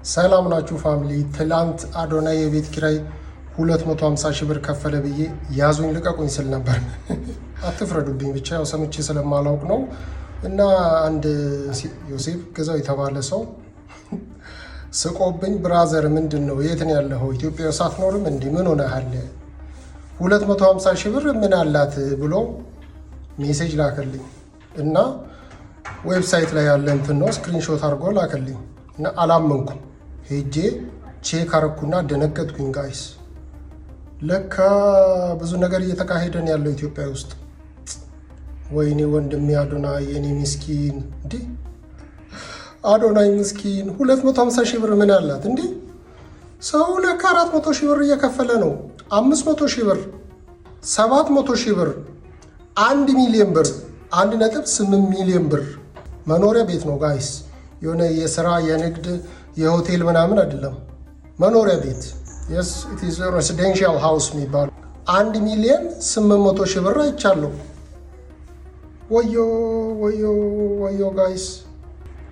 ሰላም ናችሁ ፋሚሊ። ትላንት አዶናይ የቤት ኪራይ 250 ሺህ ብር ከፈለ ብዬ ያዙኝ ልቀቁኝ ስል ነበር። አትፍረዱብኝ፣ ብቻ ያው ሰምቼ ስለማላውቅ ነው። እና አንድ ዮሴፍ ገዛው የተባለ ሰው ስቆብኝ፣ ብራዘር ምንድን ነው የት ነው ያለኸው? ኢትዮጵያ ውስጥ አትኖርም እንዴ? ምን ሆነሃል? 250 ሺህ ብር ምን አላት ብሎ ሜሴጅ ላከልኝ እና ዌብሳይት ላይ ያለ እንትን ነው ስክሪንሾት አድርጎ ላከልኝ እና አላመንኩም። ሄጄ ቼክ አረኩና ደነገጥኩኝ። ጋይስ ለካ ብዙ ነገር እየተካሄደን ያለው ኢትዮጵያ ውስጥ። ወይኔ ወንድሜ አዶናይ የኔ ምስኪን፣ እንዴ አዶናይ ምስኪን 250 ሺህ ብር ምን አላት እንዴ? ሰው ለካ 400 ሺህ ብር እየከፈለ ነው። 500 ሺህ ብር፣ 700 ሺህ ብር፣ 1 ሚሊዮን ብር፣ 1.8 ሚሊዮን ብር መኖሪያ ቤት ነው ጋይስ። የሆነ የስራ የንግድ የሆቴል ምናምን አይደለም፣ መኖሪያ ቤት። yes it is a residential house የሚባለው 1 ሚሊዮን 800 ሺህ ብር አይቻለሁ። ወዮ ወዮ ወዮ ጋይስ፣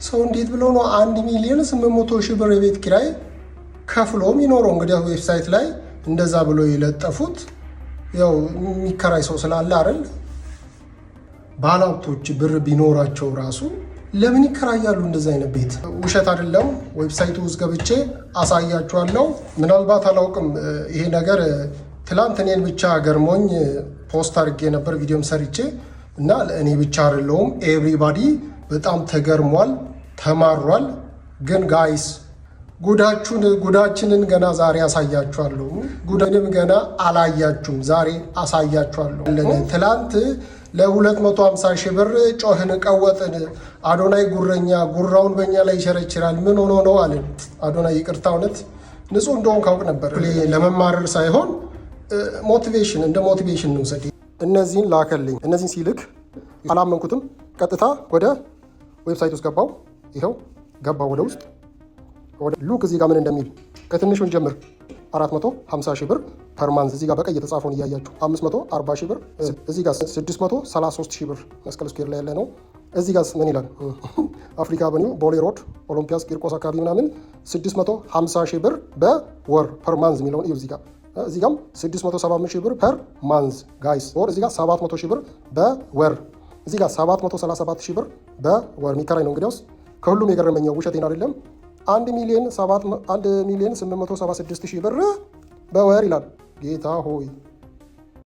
ሰው እንዴት ብሎ ነው 1 ሚሊዮን 800 ሺህ ብር የቤት ኪራይ ከፍሎ የሚኖረው? እንግዲህ ዌብሳይት ላይ እንደዛ ብሎ የለጠፉት ያው የሚከራይ ሰው ስላለ አይደል? ባለሀብቶች ብር ቢኖራቸው ራሱ ለምን ይከራያሉ እንደዚህ አይነት ቤት? ውሸት አይደለም። ዌብሳይቱ ውስጥ ገብቼ አሳያችኋለሁ። ምናልባት አላውቅም፣ ይሄ ነገር ትላንት እኔን ብቻ ገርሞኝ ፖስት አድርጌ ነበር ቪዲዮም ሰርቼ እና እኔ ብቻ አይደለሁም፣ ኤቭሪባዲ በጣም ተገርሟል፣ ተማሯል። ግን ጋይስ ጉዳችንን ገና ዛሬ አሳያችኋለሁ። ጉዳንም ገና አላያችሁም፣ ዛሬ አሳያችኋለሁ። ትላንት ለ250 ሺህ ብር ጮህን ቀወጥን። አዶናይ ጉረኛ፣ ጉራውን በእኛ ላይ ይሸረችራል። ምን ሆኖ ነው አለን። አዶናይ ይቅርታ፣ እውነት ንጹህ እንደሆን ካውቅ ነበር። ለመማረር ሳይሆን ሞቲቬሽን፣ እንደ ሞቲቬሽን ነው ሰዲ። እነዚህን ላከልኝ። እነዚህን ሲልክ አላመንኩትም። ቀጥታ ወደ ዌብሳይት ውስጥ ገባው። ይኸው ገባው ወደ ውስጥ ወደ ሉክ። እዚህ ጋር ምን እንደሚል ከትንሹን ጀምር። 450 ሺህ ብር ፐርማንዝ፣ እዚህ ጋር በቀይ የተጻፈውን እያያችሁ 540 ሺህ ብር፣ እዚህ ጋር 633 ሺህ ብር መስቀል ስኩዌር ላይ ያለ ነው። እዚህ ጋር ምን ይላል? አፍሪካ አቨኒው ቦሌ ሮድ ኦሎምፒያስ ቂርቆስ አካባቢ ምናምን 650 ሺህ ብር በወር ፐርማንዝ የሚለውን እዩ። እዚህ ጋም 675 ሺህ ብር ፐር ማንዝ ጋይስ፣ ወር እዚህ ጋር 700 ሺህ ብር በወር፣ እዚህ ጋር 737 ሺህ ብር በወር የሚከራይ ነው። እንግዲያውስ ከሁሉም የገረመኛው ውሸቴን አይደለም 1 ሚሊዮን 876 ሺህ ብር በወር ይላል። ጌታ ሆይ